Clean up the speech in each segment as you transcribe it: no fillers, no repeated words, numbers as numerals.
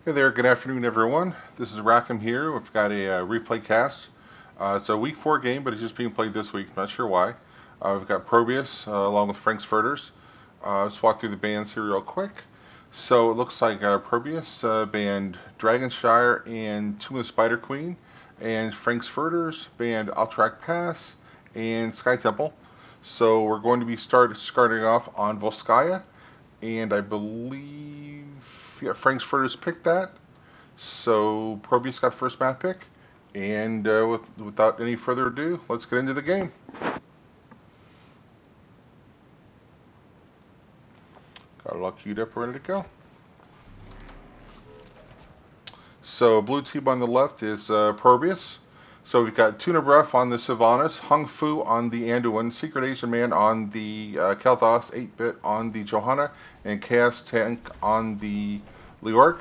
Hey there, good afternoon everyone. This is Rackham here. We've got a replay cast. It's a week 4 game, but it's just being played this week. Not sure why. We've got ProBUs along with Frank's Furters. Let's walk through the bands here real quick. So it looks like ProBUs banned Dragonshire and Tomb of the Spider Queen, and Frank's Furters banned Alterac Pass and Sky Temple. So we're going to be starting off on Volskaya, and I believe Frank's Furters picked that. So ProBUs got the first map pick, and without any further ado, let's get into the game. Got it all queued up, ready to go. So blue team on the left is ProBUs. So we've got Tuna Breath on the Sylvanas, Hung Fu on the Anduin, Secret Asian Man on the Kel'Thas, 8-Bit on the Johanna, and Chaos Tank on the Leoric.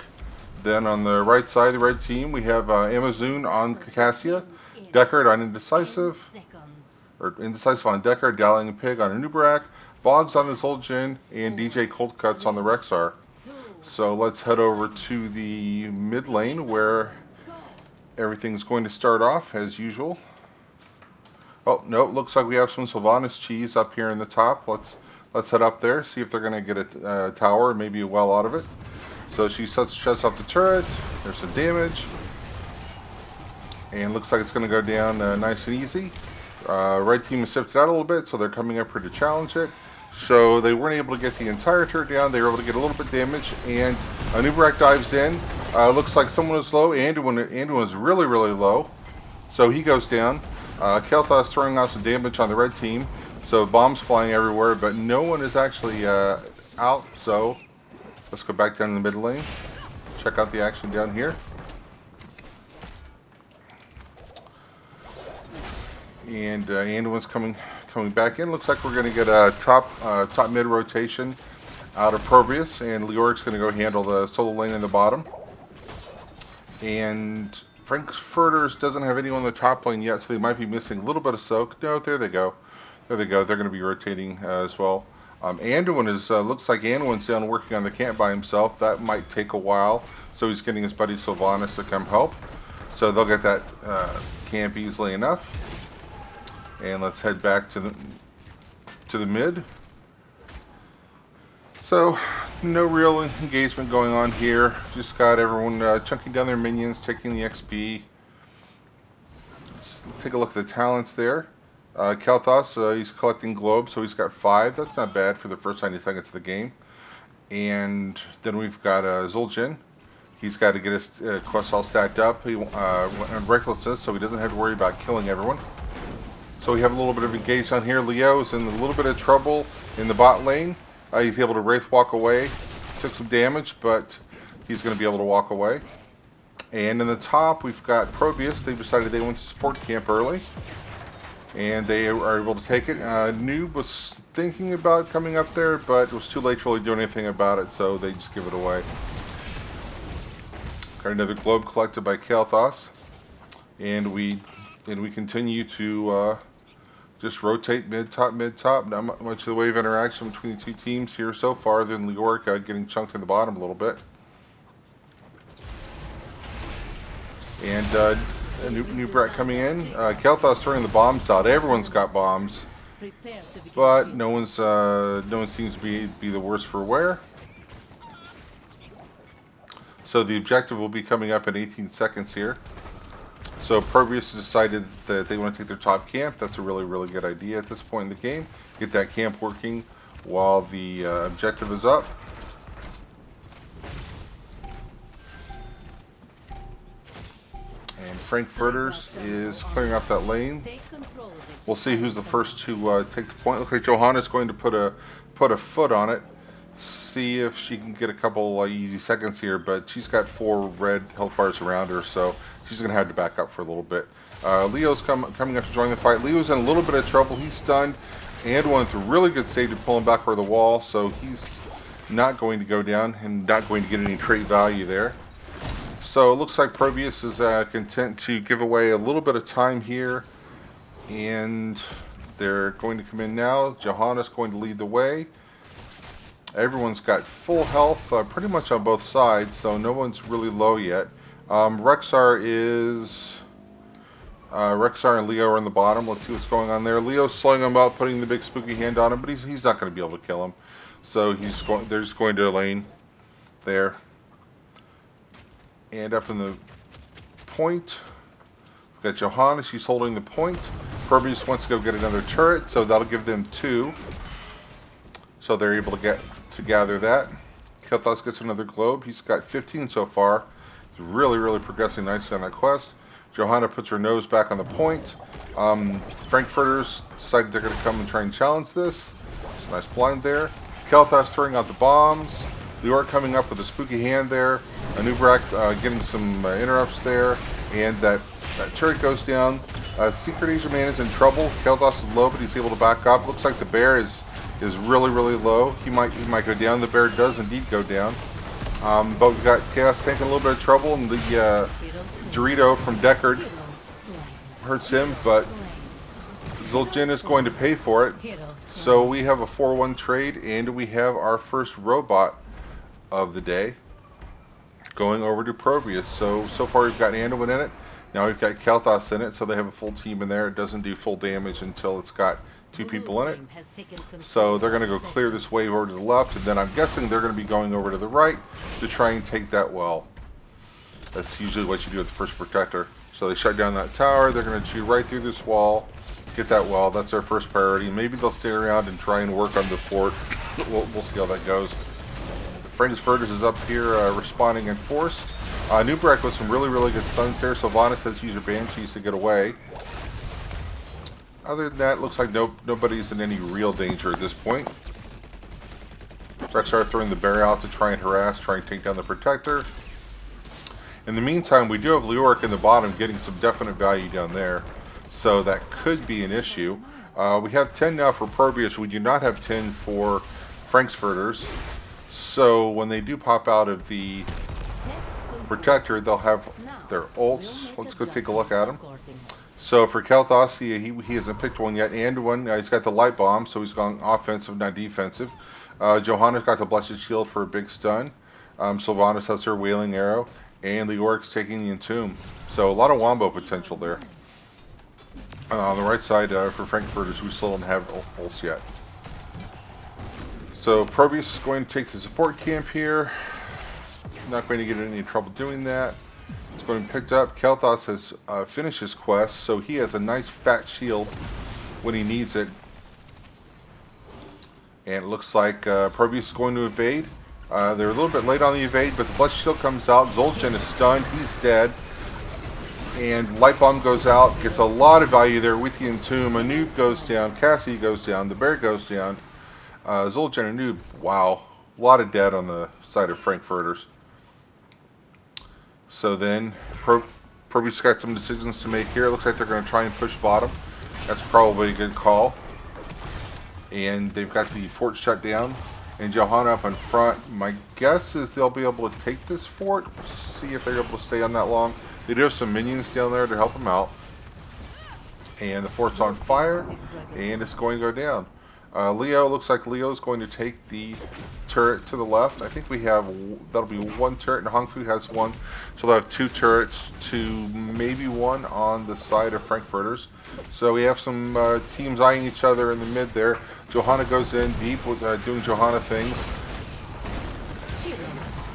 Then on the right side, the red team, we have Amazon on Cassia, Deckard on Indecisive on Deckard, Dallying Pig on Anubarak, Boggs on the Zul'jin, and DJ Cold Cuts on the Rexar. So let's head over to the mid lane where everything's going to start off as usual. Oh no, looks like we have some Sylvanas cheese up here in the top. Let's head up there, see if they're going to get a tower, maybe a well out of it. So she shuts off the turret. There's some damage, and looks like it's going to go down nice and easy. Red team has sifted out a little bit, so they're coming up here to challenge it. So they weren't able to get the entire turret down. They were able to get a little bit damage, and Anubarak dives in. Looks like someone was low. Anduin was really low, so he goes down. Kel'Thas throwing out some damage on the red team, so bombs flying everywhere, but no one is actually out. So let's go back down in the mid lane. Check out the action down here. And Anduin's coming back in. Looks like we're going to get a top mid rotation out of ProBUs, and Leoric's going to go handle the solo lane in the bottom. And Frank's Furters doesn't have anyone in the top lane yet, so they might be missing a little bit of soak. No, there they go. There they go. They're going to be rotating as well. Anduin looks like Anduin's down working on the camp by himself. That might take a while, so he's getting his buddy Sylvanas to come help. So they'll get that camp easily enough. And let's head back to the mid. So no real engagement going on here. Just got everyone chunking down their minions, taking the XP. Let's take a look at the talents there. Kel'Thas, he's collecting globes, so he's got 5. That's not bad for the first 90 seconds of the game. And then we've got Zul'jin. He's got to get his quests all stacked up. He went on recklessness, so he doesn't have to worry about killing everyone. So we have a little bit of engagement here. Leo's in a little bit of trouble in the bot lane. He's able to Wraith walk away. Took some damage, but he's going to be able to walk away. And in the top, we've got ProBUs. They've decided they want to support camp early, and they are able to take it. Noob was thinking about coming up there, but it was too late to really do anything about it, so they just give it away. Got another globe collected by Kel'Thas, and we continue to just rotate mid top. Not much of the wave interaction between the two teams here so far, other than Leoric getting chunked in the bottom a little bit. And a new Brett coming in. Kel'Thas throwing the bombs out. Everyone's got bombs, but no one seems to be the worse for wear. So the objective will be coming up in 18 seconds here. So ProBUs decided that they want to take their top camp. That's a really good idea at this point in the game. Get that camp working while the objective is up. And Frank Furters is clearing up that lane. We'll see who's the first to take the point. Looks like Johanna's going to put a foot on it. See if she can get a couple easy seconds here, but she's got 4 red health bars around her, so she's going to have to back up for a little bit. Leo's coming up to join the fight. Leo's in a little bit of trouble. He's stunned. Anduin's a really good stage to pull him back over the wall, so he's not going to go down and not going to get any trait value there. So it looks like ProBUs is content to give away a little bit of time here, and they're going to come in now. Johanna's going to lead the way. Everyone's got full health pretty much on both sides, so no one's really low yet. Rexar and Leo are in the bottom. Let's see what's going on there. Leo's slowing him up, putting the big spooky hand on him, but he's not going to be able to kill him. So they're just going to lane there. And up in the point, we've got Johanna. She's holding the point. ProBUs wants to go get another turret, so that'll give them 2. So they're able to gather that. Kelthos gets another globe. He's got 15 so far. He's really progressing nicely on that quest. Johanna puts her nose back on the point. Frankfurters decided they're going to come and try and challenge this. It's a nice blind there. Kelthos throwing out the bombs. Lior coming up with a spooky hand there. Anubrak getting some interrupts there. And that turret goes down. Secret Asia Man is in trouble. Kelthos is low, but he's able to back up. Looks like the bear is really low. He might go down. The bear does indeed go down. But we've got Chaos taking a little bit of trouble, and the Dorito from Deckard hurts him, but Zul'jin is going to pay for it. So we have a 4-1 trade, and we have our first robot of the day going over to ProBUs. So far we've got Anduin in it. Now we've got Kelthos in it, so they have a full team in there. It doesn't do full damage until it's got 2 people in it. So they're going to go clear this wave over to the left, and then I'm guessing they're going to be going over to the right to try and take that well. That's usually what you do with the first protector. So they shut down that tower. They're going to shoot right through this wall, get that well. That's their first priority. Maybe they'll stay around and try and work on the fort. We'll see how that goes. Furters is up here responding in force. Nubrak with some really good stuns there. Sylvanas has used her banshees to get away. Other than that, looks like nobody's in any real danger at this point. Rexar throwing the bear out to try and harass, try and take down the protector. In the meantime, we do have Leoric in the bottom getting some definite value down there. So that could be an issue. We have 10 now for ProBUs. We do not have 10 for Frankfurters. So when they do pop out of the protector, they'll have their ults. Let's go take a look at them. So for Kelthos, he hasn't picked one yet. Anduin, he's got the light bomb, so he's gone offensive, not defensive. Johanna's got the blessed shield for a big stun. Sylvanas has her wailing arrow, and Leoric's taking the entomb. So a lot of wombo potential there. On the right side for Frankfurters, we still don't have ults yet. So ProBUs is going to take the support camp here. Not going to get in any trouble doing that. It's going to be picked up. Kelthos has finished his quest, so he has a nice fat shield when he needs it. And it looks like ProBUs is going to evade. They're a little bit late on the evade, but the blessed shield comes out. Zul'jin is stunned. He's dead. And light bomb goes out. Gets a lot of value there with the entomb. Anub goes down. Cassie goes down. The bear goes down. Zul'jin and Anub. Wow. A lot of dead on the side of Frankfurters. So then, ProBUs got some decisions to make here. It looks like they're going to try and push bottom. That's probably a good call. And they've got the fort shut down. And Johanna up in front. My guess is they'll be able to take this fort. See if they're able to stay on that long. They do have some minions down there to help them out. And the fort's on fire. And it's going to go down. Leo, looks like Leo's going to take the turret to the left. I think we have, that'll be 1 turret, and Hong Fu has 1. So they'll have 2 turrets to maybe 1 on the side of Frankfurters. So we have some teams eyeing each other in the mid there. Johanna goes in deep with doing Johanna things.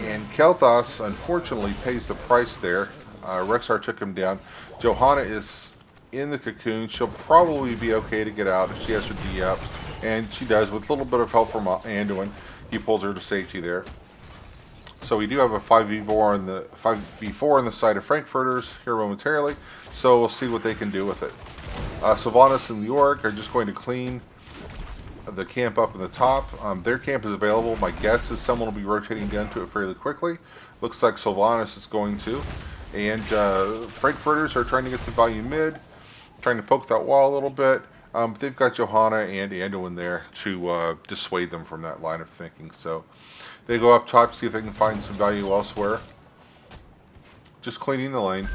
And Kelthos, unfortunately, pays the price there. Rexar took him down. Johanna is in the cocoon. She'll probably be okay to get out if she has her D up. And she does, with a little bit of help from Anduin. He pulls her to safety there. So we do have a 5v4 on the side of Frankfurters here momentarily. So we'll see what they can do with it. Sylvanas and Leoric are just going to clean the camp up in the top. Their camp is available. My guess is someone will be rotating down to it fairly quickly. Looks like Sylvanas is going to. And Frankfurters are trying to get some value mid. Trying to poke that wall a little bit. But they've got Johanna and Anduin there to dissuade them from that line of thinking. So they go up top, see if they can find some value elsewhere. Just cleaning the lane.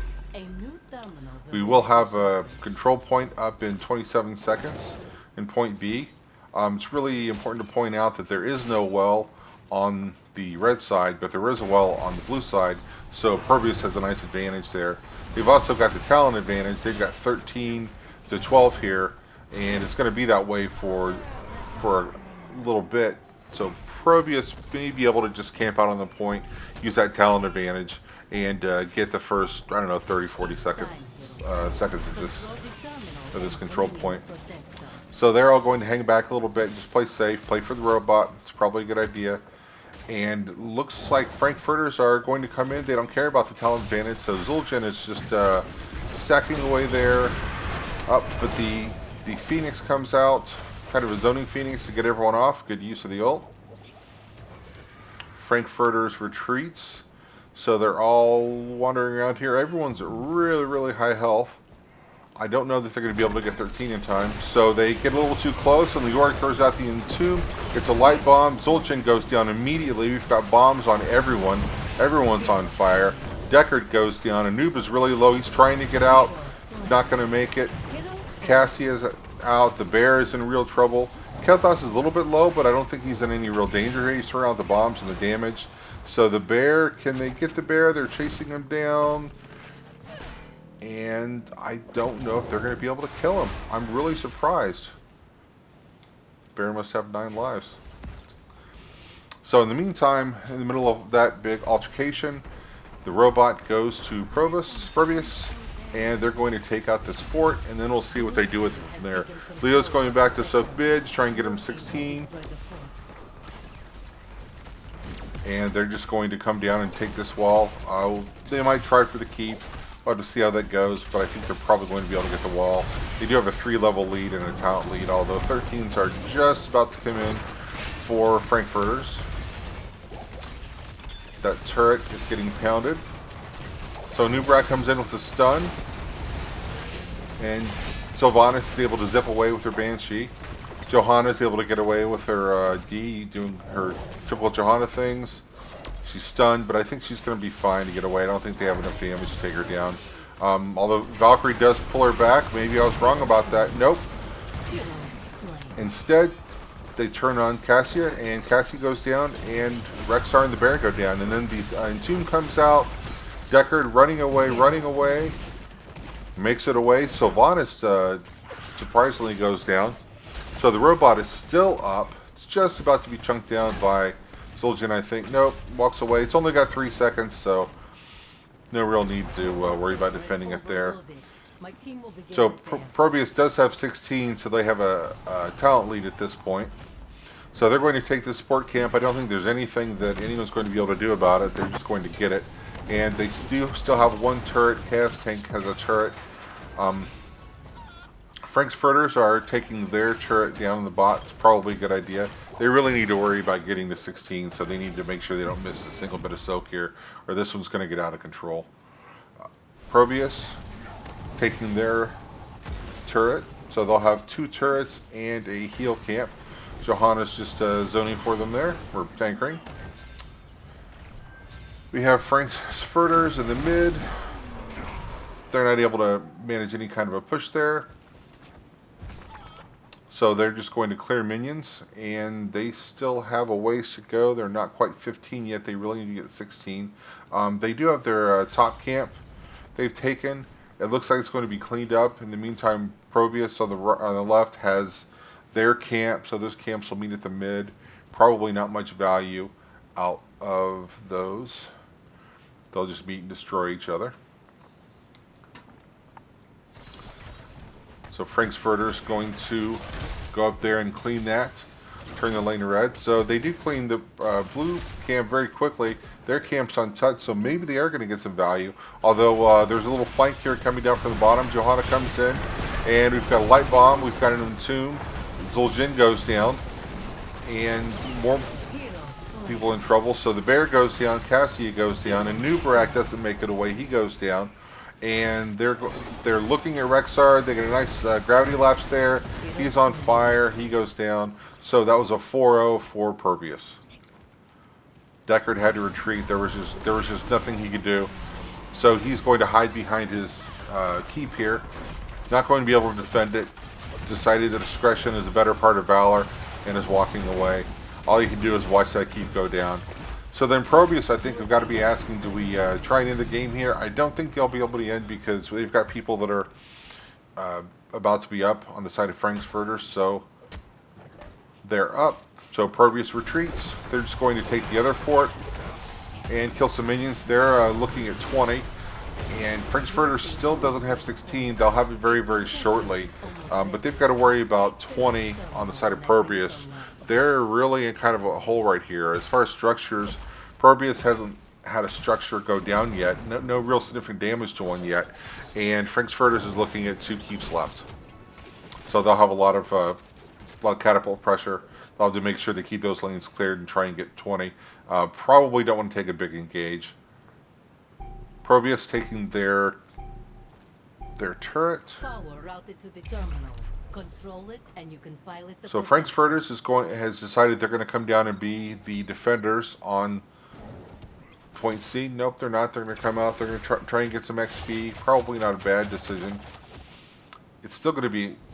We will have a control point up in 27 seconds in point B. It's really important to point out that there is no well on the red side, but there is a well on the blue side, so ProBUs has a nice advantage there. They've also got the talent advantage. They've got 13 to 12 here, and it's going to be that way for a little bit. So ProBUs may be able to just camp out on the point, use that talent advantage, and get the first, I don't know, 30, 40 seconds of this control point. So they're all going to hang back a little bit, just play safe, play for the robot. It's probably a good idea. And looks like Frank Furters are going to come in. They don't care about the talent advantage, so Zul'jin is just stacking away there. Up, but the Phoenix comes out, kind of a zoning Phoenix to get everyone off. Good use of the ult. Frank Furters retreats, so they're all wandering around here. Everyone's at really, really high health. I don't know that they're going to be able to get 13 in time, so they get a little too close, and the Orc throws out the Entomb. It's a light bomb. Zul'jin goes down immediately. We've got bombs on everyone. Everyone's on fire. Deckard goes down. Anub is really low. He's trying to get out. Not going to make it. Cassie is out. The bear is in real trouble. Kel'Thas is a little bit low, but I don't think he's in any real danger here. He's surrounded the bombs and the damage. So the bear, can they get the bear? They're chasing him down. And I don't know if they're going to be able to kill him. I'm really surprised. Bear must have 9 lives. So in the meantime, in the middle of that big altercation, the robot goes to ProBUs, and they're going to take out this fort, and then we'll see what they do with it from there. Leo's going back to soak bids, try and get him 16. And they're just going to come down and take this wall. They might try for the keep. We'll have to see how that goes, but I think they're probably going to be able to get the wall. They do have a 3-level lead and a talent lead, although 13s are just about to come in for Frank Furters. That turret is getting pounded. So Nubrak comes in with a stun, and Sylvanas is able to zip away with her Banshee. Johanna is able to get away with her D, doing her triple Johanna things. She's stunned, but I think she's going to be fine to get away. I don't think they have enough damage to take her down. Although Valkyrie does pull her back. Maybe I was wrong about that. Nope. Instead, they turn on Cassia, and Cassie goes down, and Rexar and the bear go down. And then the Entomb comes out. Deckard running away. Makes it away. Sylvanas surprisingly goes down. So the robot is still up. It's just about to be chunked down by Zul'jin, I think. Nope, walks away. It's only got 3 seconds, so no real need to worry about defending it there. So ProBUs does have 16, so they have a talent lead at this point. So they're going to take this support camp. I don't think there's anything that anyone's going to be able to do about it. They're just going to get it. And they still have 1 turret. Chaos Tank has a turret. Frank's Furters are taking their turret down in the bot. It's probably a good idea. They really need to worry about getting to 16, so they need to make sure they don't miss a single bit of soak here, or this one's going to get out of control. ProBUs taking their turret, so they'll have 2 turrets and a heal camp. Johanna's just zoning for them there, or tankering. We have Frank's Furters in the mid. They're not able to manage any kind of a push there. So they're just going to clear minions, and they still have a ways to go. They're not quite 15 yet. They really need to get 16. They do have their top camp they've taken. It looks like it's going to be cleaned up. In the meantime, ProBUs on the left has their camp, so those camps will meet at the mid. Probably not much value out of those. They'll just meet and destroy each other. So Frank's Furters going to go up there and clean that, turn the lane red. So they do clean the blue camp very quickly. Their camp's untouched, so maybe they are going to get some value. Although there's a little flank here coming down from the bottom. Johanna comes in, and we've got a light bomb. We've got an Entomb. Zul'jin goes down, and more people in trouble. So the bear goes down, Cassia goes down, and Nubrak doesn't make it away. He goes down. And they're looking at Rexar. They get a nice gravity lapse there. He's on fire. He goes down. So that was a 4-0 for ProBUs. Deckard had to retreat. There was just nothing he could do. So he's going to hide behind his keep here. Not going to be able to defend it. Decided that discretion is a better part of valor. and is walking away. All you can do is watch that keep go down. So then ProBUs, I think, have got to be asking, do we try and end the game here? I don't think they'll be able to end because they've got people that are about to be up on the side of Frank's Furters, so they're up. So ProBUs retreats. They're just going to take the other fort and kill some minions. They're looking at 20. And Frank's Furters still doesn't have 16. They'll have it very, very shortly. But they've got to worry about 20 on the side of ProBUs. They're really in kind of a hole right here. As far as structures, ProBUs hasn't had a structure go down yet. No real significant damage to one yet. And Frank's Furters is looking at 2 keeps left. So they'll have a lot of catapult pressure. They'll have to make sure they keep those lanes cleared and try and get 20. Probably don't want to take a big engage. ProBUs taking their turret. Power routed to the terminal. Control it, and you can pilot the. So Frank's Furters has decided they're going to come down and be the defenders on point C. Nope, they're not. They're going to come out. They're going to try and get some XP. Probably not a bad decision. It's still going to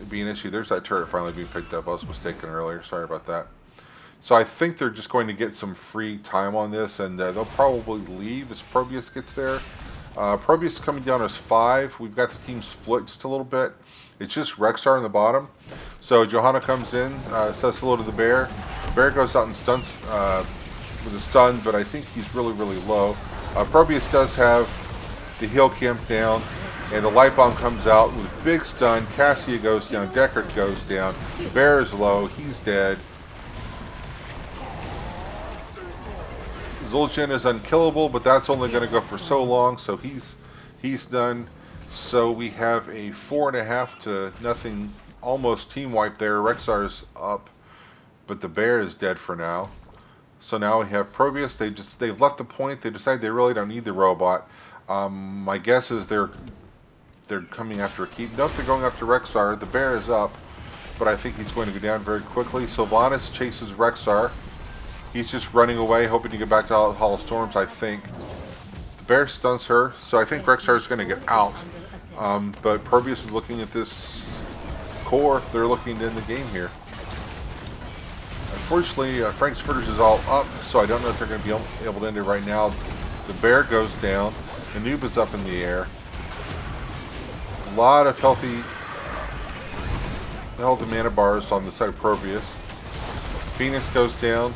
be an issue. There's that turret finally being picked up. I was mistaken earlier. Sorry about that. So I think they're just going to get some free time on this, and they'll probably leave as ProBUs gets there. ProBUs coming down as 5. We've got the team split just a little bit. It's just Rexar in the bottom. So Johanna comes in, says hello to the bear. The bear goes out and stuns with a stun, but I think he's really, really low. ProBUs does have the heal camp down, and the light bomb comes out with big stun. Cassia goes down, Deckard goes down. The bear is low, he's dead. Zul'jin is unkillable, but that's only going to go for so long, so he's done. So we have a 4.5 to nothing, almost team wipe there. Rexar's up, but the bear is dead for now. So now we have ProBUs. They've left the point. They decide they really don't need the robot. My guess is they're coming after a keep. Nope, they're going after Rexar. The bear is up, but I think he's going to go down very quickly. Sylvanas chases Rexar. He's just running away, hoping to get back to Hall of Storms, I think. The bear stuns her, so I think Rexar is going to get out. But ProBUs is looking at this core. They're looking to end the game here. Unfortunately, Frank's Furters is all up, so I don't know if they're going to be able to end it right now. The bear goes down. The noob is up in the air. A lot of healthy mana bars on the side of ProBUs. Phoenix goes down.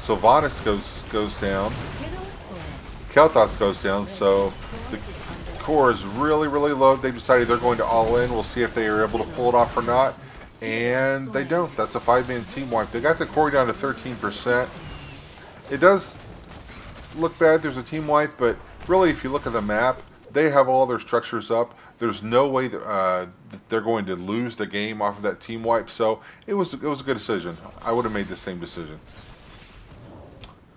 Sylvanas goes down. Kel'Thas goes down, so the core is really, really low. They decided they're going to all in. We'll see if they are able to pull it off or not. And they don't. That's a 5-man team wipe. They got the core down to 13%. It does look bad. There's a team wipe, but really, if you look at the map, they have all their structures up. There's no way that they're going to lose the game off of that team wipe. So it was a good decision. I would have made the same decision.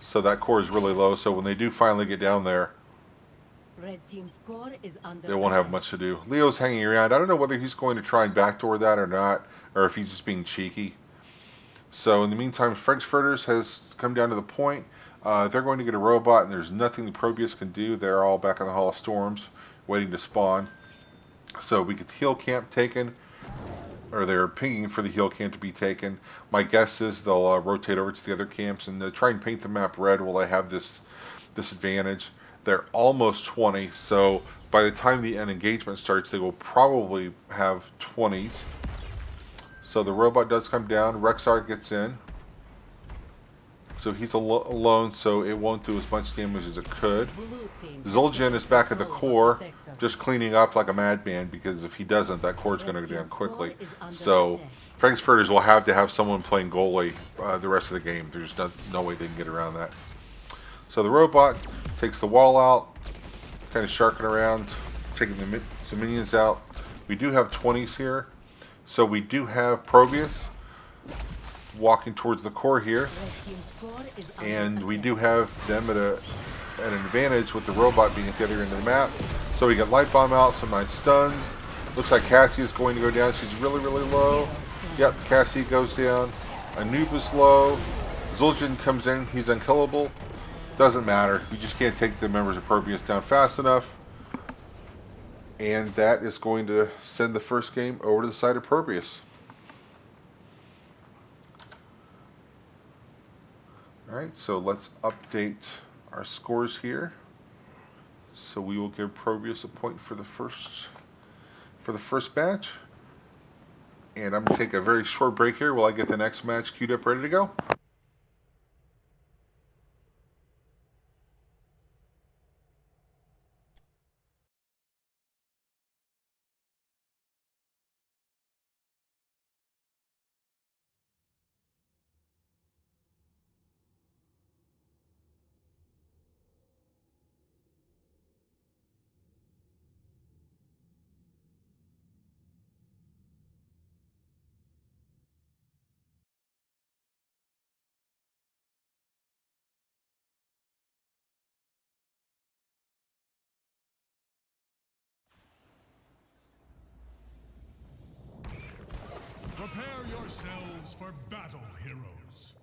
So that core is really low. So when they do finally get down there, Red team's core is under they won't have much to do. Leo's hanging around. I don't know whether he's going to try and backdoor that or not, or if he's just being cheeky. So in the meantime, Frank's Furters has come down to the point. They're going to get a robot, and there's nothing the ProBUs can do. They're all back in the Hall of Storms, waiting to spawn. So we get the heal camp taken, or they're pinging for the heal camp to be taken. My guess is they'll rotate over to the other camps and try and paint the map red while they have this advantage. They're almost 20, so by the time the end engagement starts, they will probably have 20s. So the robot does come down. Rexar gets in. So he's alone, so it won't do as much damage as it could. Zul'jin is back at the core, just cleaning up like a madman, because if he doesn't, that core is going to go down quickly. So Frank's Furters will have to have someone playing goalie the rest of the game. There's no way they can get around that. So the robot takes the wall out, kind of sharking around, taking some minions out. We do have 20s here, so we do have ProBUs walking towards the core here, and we do have them at an advantage with the robot being at the other end of the map. So we get light bomb out, some nice stuns. Looks like Cassie is going to go down. She's really, really low. Yep, Cassie goes down. Anubis low. Zul'jin comes in. He's unkillable. Doesn't matter. We just can't take the members of ProBUs down fast enough. And that is going to send the first game over to the side of ProBUs. Alright, so let's update our scores here. So we will give ProBUs a point for the first match. And I'm going to take a very short break here while I get the next match queued up ready to go. Prepare yourselves for battle, heroes.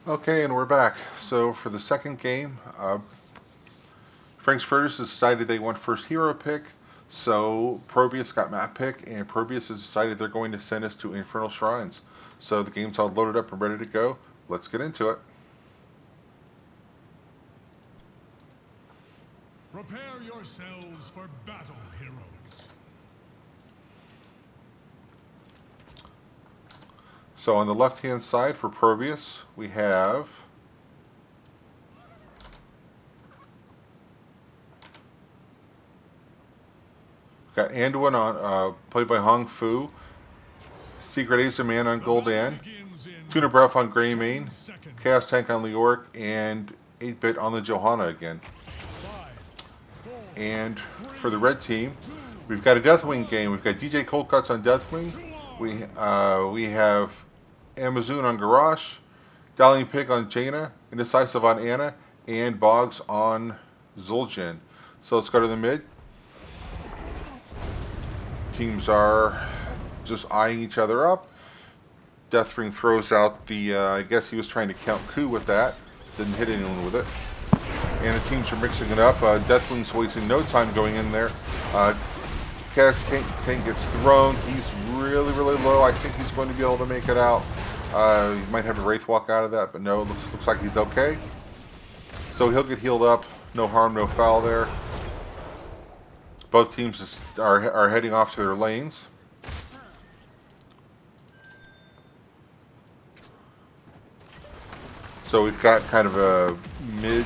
Okay, and we're back. So for the second game, Frank's Furters decided they want first hero pick. So ProBUs got map pick, and ProBUs has decided they're going to send us to Infernal Shrines. So the game's all loaded up and ready to go. Let's get into it. Prepare yourselves for battle, heroes. So on the left-hand side for ProBUs, we have got Anduin on played by Hong Fu, Secret Acer Man on Gul'dan, Tuna Breath on Greymane, Chaos Tank on Leoric, and 8-Bit on the Johanna again. And for the red team, we've got a Deathwing game. We've got DJ Cold Cuts on Deathwing. We have Amazon on Garrosh, Darling Pig on Jaina, Indecisive on Anna, and Boggs on Zul'jin. So let's go to the mid. Teams are just eyeing each other up. Deathwing throws out the, I guess he was trying to count coup with that. Didn't hit anyone with it. And the teams are mixing it up. Deathwing's wasting no time going in there. Chaos Tank gets thrown. He's really, really low. I think he's going to be able to make it out. He might have a Wraith walk out of that, but no, looks like he's okay. So he'll get healed up. No harm, no foul there. Both teams are heading off to their lanes. So we've got kind of a mid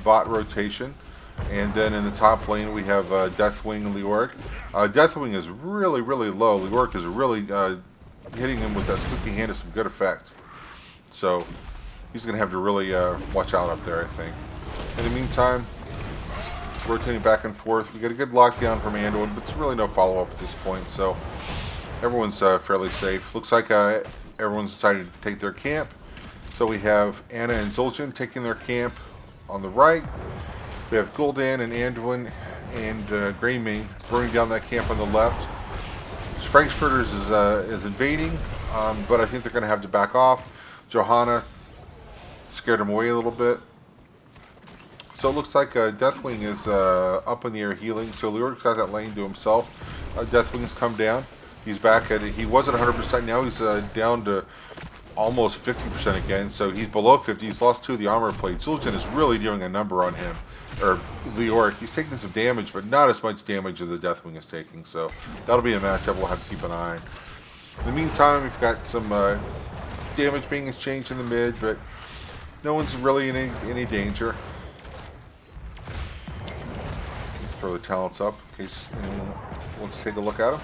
bot rotation. And then in the top lane we have Deathwing and Leoric. Deathwing is really, really low. Leoric is really hitting him with that spooky hand to some good effect. So he's going to have to really watch out up there, I think. In the meantime, rotating back and forth. We get a good lockdown from Anduin, but it's really no follow-up at this point. So everyone's fairly safe. Looks like everyone's decided to take their camp. So we have Anna and Zul'jin taking their camp on the right. We have Gul'dan and Anduin and Greymane burning down that camp on the left. Frank's Furters is invading, but I think they're going to have to back off. Johanna scared him away a little bit. So it looks like Deathwing is up in the air healing. So Leoric's got that lane to himself. Deathwing's come down. He's back at it. He was at 100%. Now he's down to almost 50% again. So he's below 50. He's lost 2 of the armor plates. Zul'jin is really doing a number on him. Or Leoric. He's taking some damage, but not as much damage as the Deathwing is taking. So that'll be a matchup we'll have to keep an eye on. In the meantime, we've got some damage being exchanged in the mid, but no one's really in any danger. Throw the talents up in case anyone wants to take a look at them.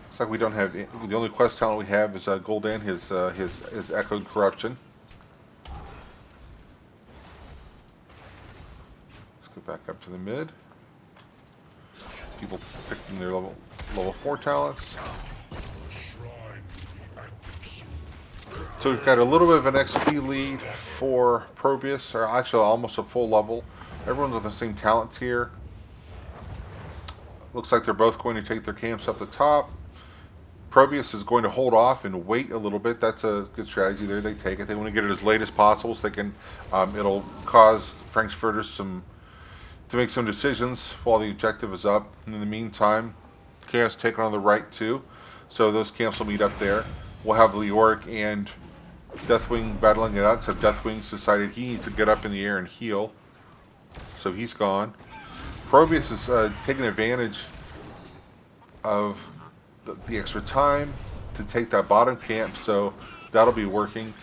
Looks like we don't have the only quest talent we have is Gul'dan, his Echoed Corruption. Let's go back up to the mid. People picking their level 4 talents. So we've got a little bit of an XP lead for ProBUs, or actually almost a full level. Everyone's with the same talent tier. Looks like they're both going to take their camps up the top. ProBUs is going to hold off and wait a little bit. That's a good strategy there. They take it. They want to get it as late as possible so they can. It'll cause Frank's Furters to make some decisions while the objective is up. And in the meantime, Chaos taking on the right too. So those camps will meet up there. We'll have Leoric and Deathwing battling it out, except Deathwing's decided he needs to get up in the air and heal. So he's gone. ProBUs is taking advantage of the extra time to take that bottom camp, so that'll be working.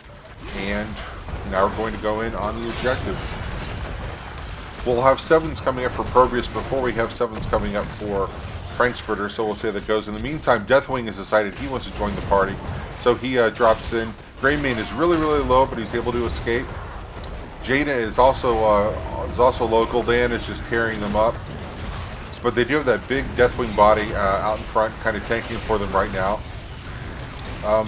And now we're going to go in on the objective. We'll have 7s coming up for ProBUs before we have 7s coming up for Frank's Furters, so we'll see how that goes. In the meantime, Deathwing has decided he wants to join the party, so he drops in. Greymane is really, really low, but he's able to escape. Jaina is also low. Gul'dan is just tearing them up. But they do have that big Deathwing body out in front, kind of tanking for them right now.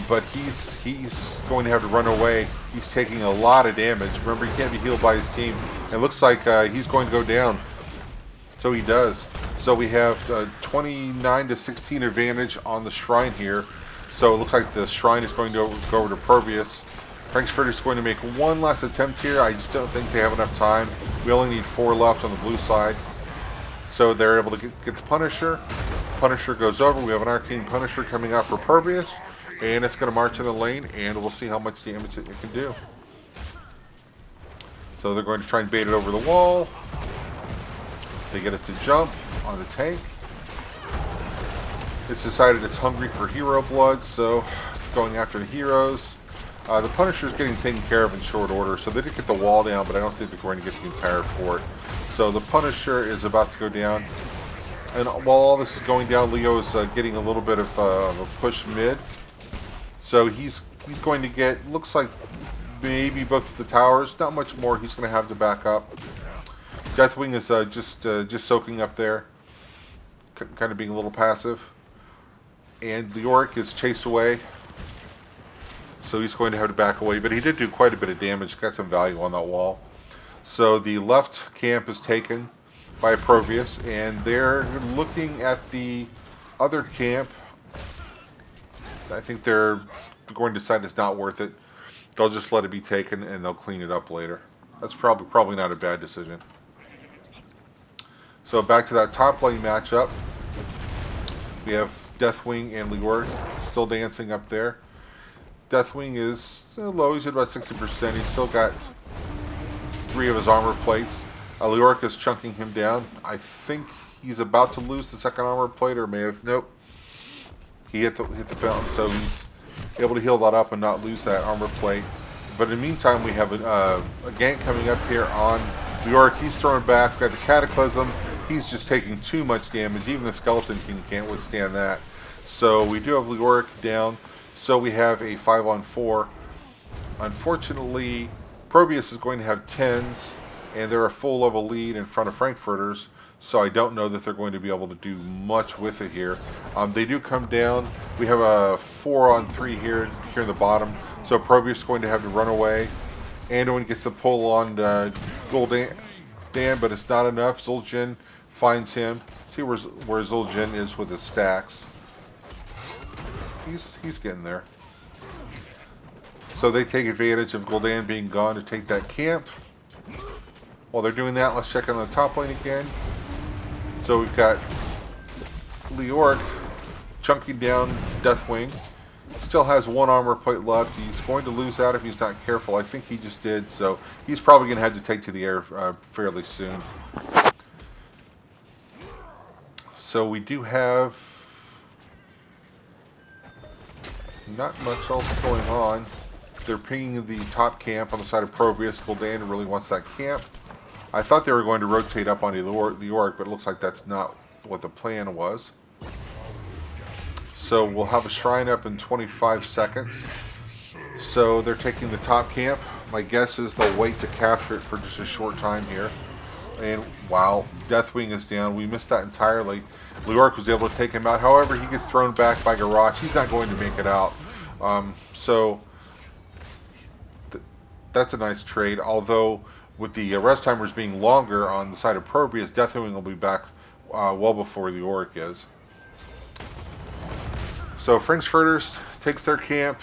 But he's going to have to run away. He's taking a lot of damage. Remember, he can't be healed by his team. It looks like he's going to go down. So he does. So we have 29 to 16 advantage on the Shrine here. So it looks like the Shrine is going to go over to ProBUs. Frank's Furters is going to make one last attempt here. I just don't think they have enough time. We only need 4 left on the blue side. So they're able to get the Punisher. Punisher goes over. We have an Arcane Punisher coming out for ProBUs. And it's going to march in the lane, and we'll see how much damage it can do. So they're going to try and bait it over the wall. They get it to jump on the tank. It's decided it's hungry for hero blood, so it's going after the heroes. The Punisher is getting taken care of in short order, so they did get the wall down, but I don't think they're going to get the entire fort. So the Punisher is about to go down. And while all this is going down, Leo is getting a little bit of a push mid. So he's going to get, looks like maybe both of the towers, not much more. He's going to have to back up. Deathwing is just soaking up there, kind of being a little passive. And Leoric is chased away. So he's going to have to back away, but he did do quite a bit of damage, got some value on that wall. So the left camp is taken by ProBUs, and they're looking at the other camp. I think they're going to decide it's not worth it. They'll just let it be taken, and they'll clean it up later. That's probably not a bad decision. So back to that top lane matchup. We have Deathwing and Leoric still dancing up there. Deathwing is low, he's at about 60%. He's still got 3 of his armor plates. Leoric is chunking him down. I think he's about to lose the second armor plate, or may have, nope. He hit the fountain, so able to heal that up and not lose that armor plate. But in the meantime, we have a gank coming up here on Leoric. He's throwing back. We've got the Cataclysm. He's just taking too much damage. Even the Skeleton King can't withstand that. So we do have Leoric down. So we have a 5-on-4. Unfortunately, ProBUs is going to have 10s, and they're a full level lead in front of Frankfurters. So I don't know that they're going to be able to do much with it here. They do come down. We have a 4-on-3 here in the bottom. So ProBUs is going to have to run away. Anduin gets the pull on Gul'dan, but it's not enough. Zul'jin finds him. See where Zul'jin is with his stacks. He's getting there. So they take advantage of Gul'dan being gone to take that camp. While they're doing that, let's check on the top lane again. So we've got Leoric chunking down Deathwing. Still has 1 armor plate left. He's going to lose that if he's not careful. I think he just did, so he's probably going to have to take to the air fairly soon. So we do have not much else going on. They're pinging the top camp on the side of ProBUs. Gul'dan really wants that camp. I thought they were going to rotate up onto the Leoric, but it looks like that's not what the plan was. So we'll have a shrine up in 25 seconds. So they're taking the top camp. My guess is they'll wait to capture it for just a short time here. And wow, Deathwing is down. We missed that entirely. Leoric was able to take him out. However, he gets thrown back by Garrosh. He's not going to make it out. That's a nice trade. Although with the rest timers being longer on the side of ProBUs, Deathwing will be back well before Leoric is. So Frankfurters takes their camp,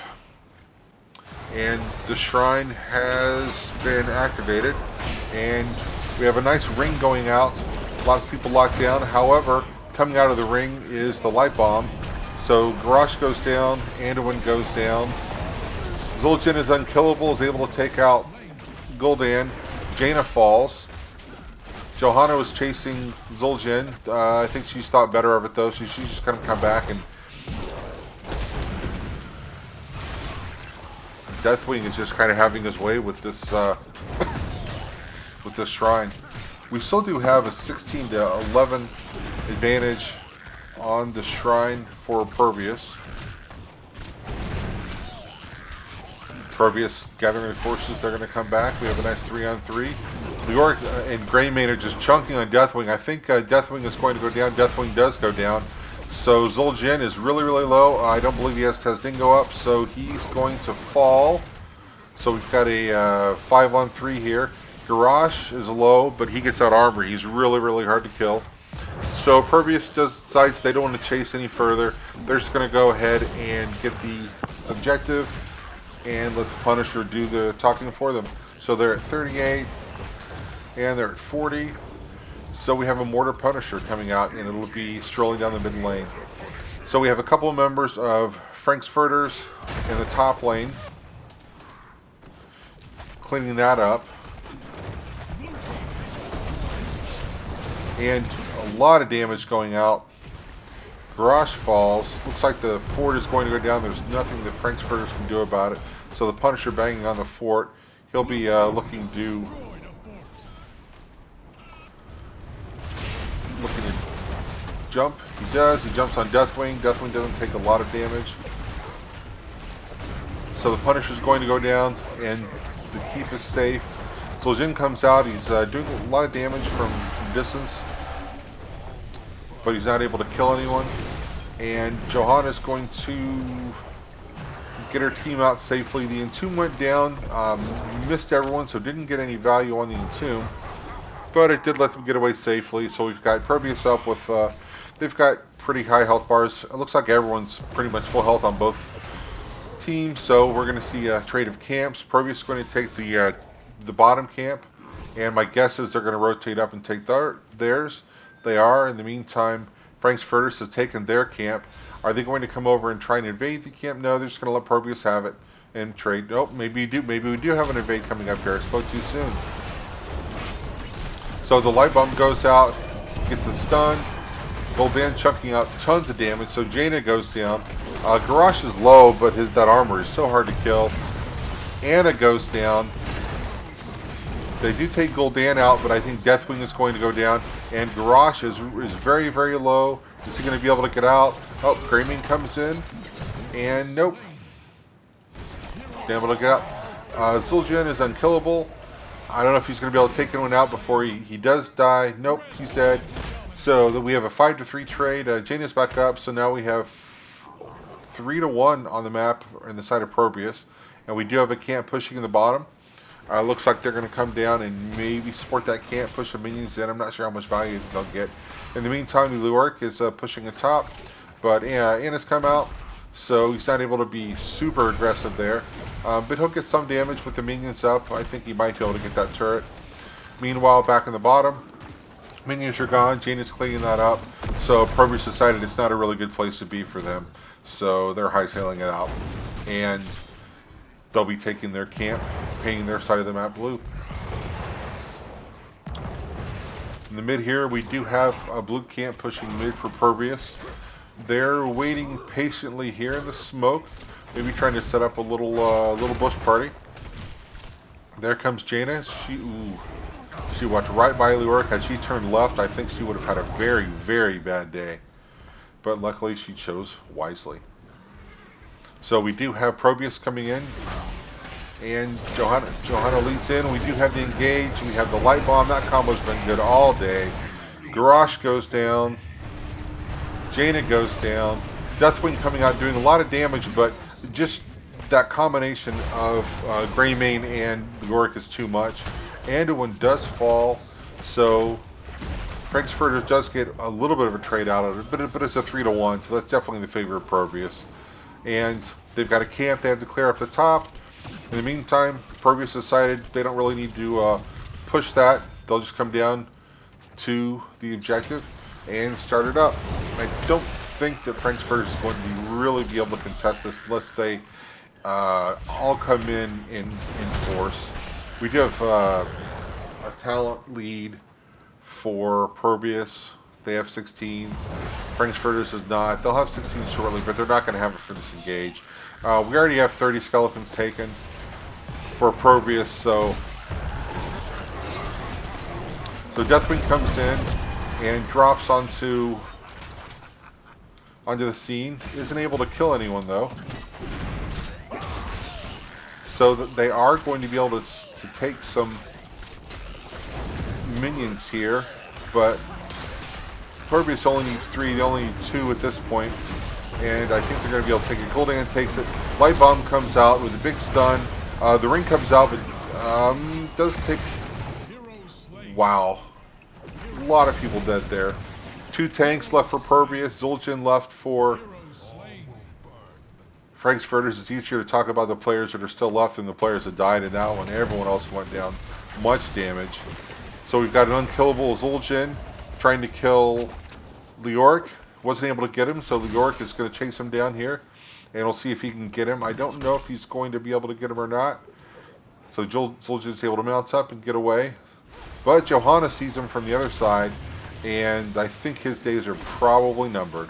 and the shrine has been activated, and we have a nice ring going out. Lots of people locked down. However, coming out of the ring is the light bomb. So Garrosh goes down, Anduin goes down. Zul'jin is unkillable, is able to take out Gul'dan. Jaina falls. Johanna was chasing Zul'jin. I think she's thought better of it though, so she's just going to come back, and Deathwing is just kind of having his way with this with this shrine. We still do have a 16 to 11 advantage on the shrine for ProBUs. ProBUs gathering their forces. They're going to come back. We have a nice 3-on-3. Leoric and Greymane are just chunking on Deathwing. I think Deathwing is going to go down. Deathwing does go down. So Zul'jin is really, really low. I don't believe he has Tasdingo up, so he's going to fall. So we've got a 5-on-3 here. Garrosh is low, but he gets out armor. He's really, really hard to kill. So ProBUs decides they don't want to chase any further. They're just going to go ahead and get the objective and let the Punisher do the talking for them. So they're at 38 and they're at 40. So we have a Mortar Punisher coming out, and it'll be strolling down the mid lane. So we have a couple of members of Frankfurters in the top lane, cleaning that up. And a lot of damage going out. Garrosh falls. Looks like the fort is going to go down. There's nothing that Frankfurters can do about it. So the Punisher banging on the fort. He'll be looking to jump. He does. He jumps on Deathwing. Deathwing doesn't take a lot of damage. So the Punisher's going to go down, and the keep is safe. So Jin comes out. He's doing a lot of damage from distance, but he's not able to kill anyone. And Johanna's going to get her team out safely. The Entomb went down. Missed everyone, so didn't get any value on the Entomb, but it did let them get away safely. So we've got ProBUs up with they've got pretty high health bars. It looks like everyone's pretty much full health on both teams. So we're going to see a trade of camps. ProBUs is going to take the bottom camp, and my guess is they're going to rotate up and take theirs. They are. In the meantime, Frankfurters has taken their camp. Are they going to come over and try and invade the camp? No, they're just going to let ProBUs have it and trade. Oh, maybe you do. Maybe we do have an invade coming up here. I spoke too soon. So the light bomb goes out, gets a stun, Gul'dan chucking out tons of damage, so Jaina goes down. Garrosh is low, but that armor is so hard to kill. Anna goes down. They do take Gul'dan out, but I think Deathwing is going to go down. And Garrosh is very, very low. Is he going to be able to get out? Oh, Greymane comes in. And nope. Able to get out. Zul'jin is unkillable. I don't know if he's going to be able to take anyone out before he does die. Nope, he's dead. So we have a 5-3 trade. Jaina's back up, so now we have 3-1 on the map in the side of ProBUs. And we do have a camp pushing in the bottom. Looks like they're going to come down and maybe support that camp, push the minions in. I'm not sure how much value they'll get. In the meantime, Leoric is pushing the top. But Anna's come out, so he's not able to be super aggressive there. But he'll get some damage with the minions up. I think he might be able to get that turret. Meanwhile, back in the bottom, minions are gone. Jaina's cleaning that up. So ProBUs decided it's not a really good place to be for them. So they're hightailing it out. And they'll be taking their camp, painting their side of the map blue. In the mid here, we do have a blue camp pushing mid for ProBUs. They're waiting patiently here in the smoke, maybe trying to set up a little bush party. There comes Jaina. She walked right by Leoric. Had she turned left, I think she would have had a very, very bad day. But luckily, she chose wisely. So we do have ProBUs coming in, and Johanna leads in. We do have the engage. We have the light bomb. That combo's been good all day. Garrosh goes down. Jaina goes down. Deathwing coming out doing a lot of damage, but just that combination of Greymane and Leoric is too much. Anduin does fall, so Frank's Furters does get a little bit of a trade out of it, but it's a 3-1, so that's definitely the favor of ProBUs. And they've got a camp they have to clear up the top. In the meantime, ProBUs decided they don't really need to push that. They'll just come down to the objective and start it up. I don't think that Frank's Furters is going to really be able to contest this unless they all come in force. We do have a talent lead for ProBUs. They have 16s. Frank's Furters is not. They'll have 16 shortly, but they're not going to have it for this engage. We already have 30 skeletons taken for ProBUs, so Deathwing comes in and drops onto the scene. Isn't able to kill anyone though. So that they are going to be able to take some minions here, but ProBUs only needs 3. They only need 2 at this point, and I think they're going to be able to take it. Gul'dan takes it. Light bomb comes out with a big stun. The ring comes out, but does take. Wow, a lot of people dead there. 2 tanks left for ProBUs. Zul'jin left for Frank's Furters. It's easier to talk about the players that are still left than the players that died in that one. Everyone else went down much damage. So we've got an unkillable Zul'jin trying to kill Leoric. Wasn't able to get him, so Leoric is going to chase him down here, and we'll see if he can get him. I don't know if he's going to be able to get him or not. So Zul'jin's able to mount up and get away. But Johanna sees him from the other side, and I think his days are probably numbered.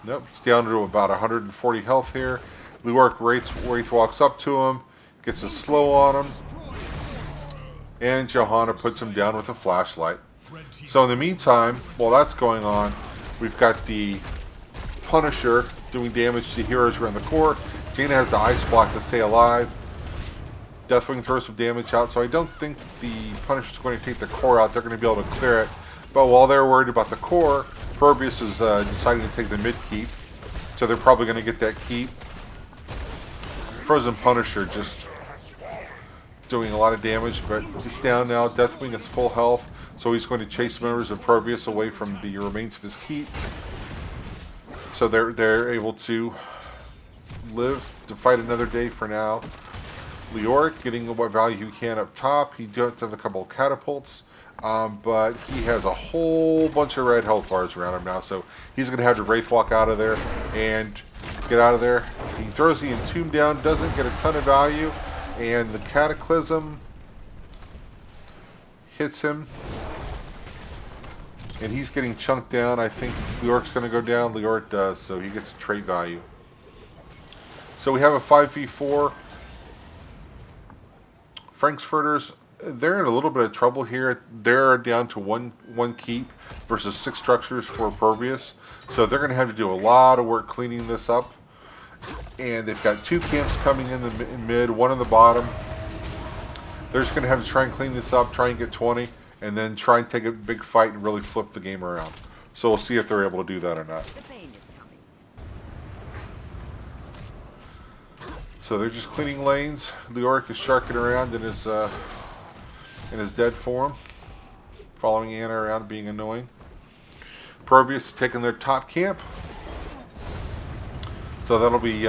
Nope, he's down to about 140 health here. Leoric Wraith walks up to him, gets a slow on him, and Johanna puts him down with a flashlight. So in the meantime, while that's going on, we've got the Punisher doing damage to heroes around the core. Jaina has the ice block to stay alive. Deathwing throws some damage out, so I don't think the Punisher's going to take the core out. They're going to be able to clear it. But while they're worried about the core, ProBUs is deciding to take the mid keep, so they're probably going to get that keep. Frozen Punisher just doing a lot of damage, but it's down now. Deathwing is full health, so he's going to chase members of ProBUs away from the remains of his keep. So they're able to live to fight another day for now. Leoric getting what value he can up top. He does have a couple of catapults. But he has a whole bunch of red health bars around him now, so he's going to have to Wraith Walk out of there and get out of there. He throws the Entomb down, doesn't get a ton of value, and the Cataclysm hits him. And he's getting chunked down. I think Leoric's going to go down. Leoric does, so he gets a trait value. So we have a 5v4. Frank's Furters, they're in a little bit of trouble here. They're down to one keep versus 6 structures for ProBUs. So they're going to have to do a lot of work cleaning this up. And they've got 2 camps coming in the mid, 1 in the bottom. They're just going to have to try and clean this up, try and get 20, and then try and take a big fight and really flip the game around. So we'll see if they're able to do that or not. So they're just cleaning lanes. Leoric is sharking around in his dead form, following Anna around, being annoying. ProBUs is taking their top camp. So that'll be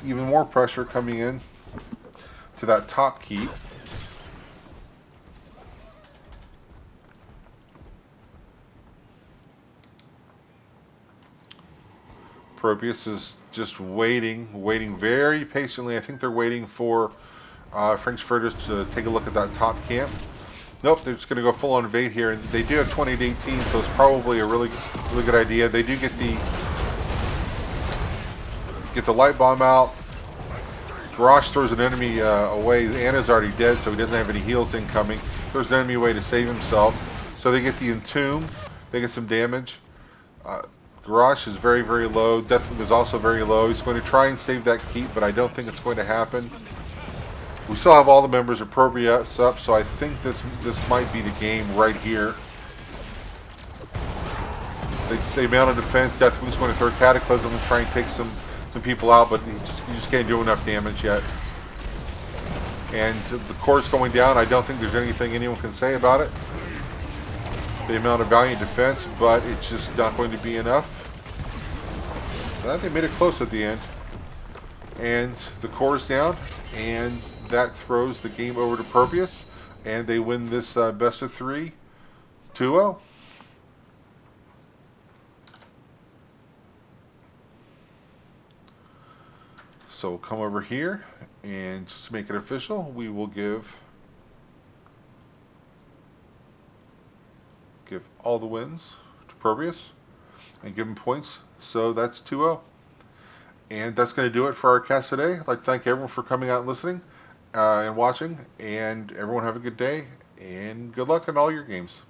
even more pressure coming in to that top keep. ProBUs is just waiting very patiently. I think they're waiting for Frank's Furters to take a look at that top camp. Nope, they're just going to go full on invade here. And they do have 20 to 18, so it's probably a really good idea. They do get the light bomb out. Garrosh throws an enemy away. Anna's already dead, so he doesn't have any heals incoming. Throws an enemy away to save himself. So they get the entomb. They get some damage. Garrosh is very low. Deathwing is also very low. He's going to try and save that keep, but I don't think it's going to happen. We still have all the members of ProBUs up, so I think this might be the game right here. They mount a defense. Deathwing's going to throw Cataclysm and try and take some people out, but you just can't do enough damage yet. And the core's going down. I don't think there's anything anyone can say about it. They mount a valiant defense, but it's just not going to be enough. But they made it close at the end. And the core's down, and that throws the game over to ProBUs, and they win this best of 3, 2-0. So we'll come over here, and just to make it official, we will give all the wins to ProBUs and give them points. So that's 2-0. And that's going to do it for our cast today. I'd like to thank everyone for coming out and listening and watching. And everyone have a good day. And good luck in all your games.